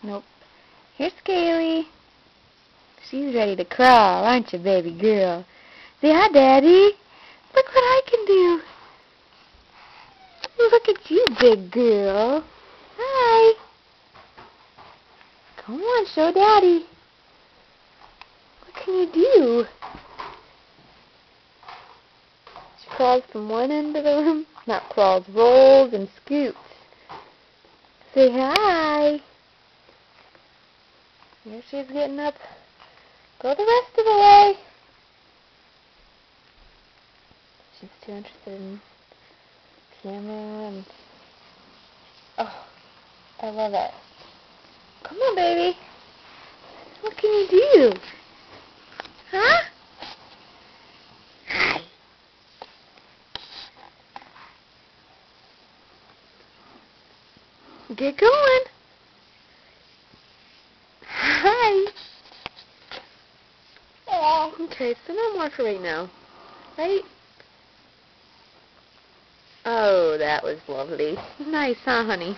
Nope. Here's Kaylee. She's ready to crawl, aren't you, baby girl? Say hi, Daddy. Look what I can do. Look at you, big girl. Hi. Come on, show Daddy. What can you do? She crawls from one end of the room. Not crawls, rolls and scoots. Say hi. Here she's getting up. Go the rest of the way. She's too interested in camera and... Oh, I love it. Come on, baby. What can you do? Huh? Hi. Get going. Hi. Okay, so no more for right now. Right? Oh, that was lovely. Nice, huh, honey?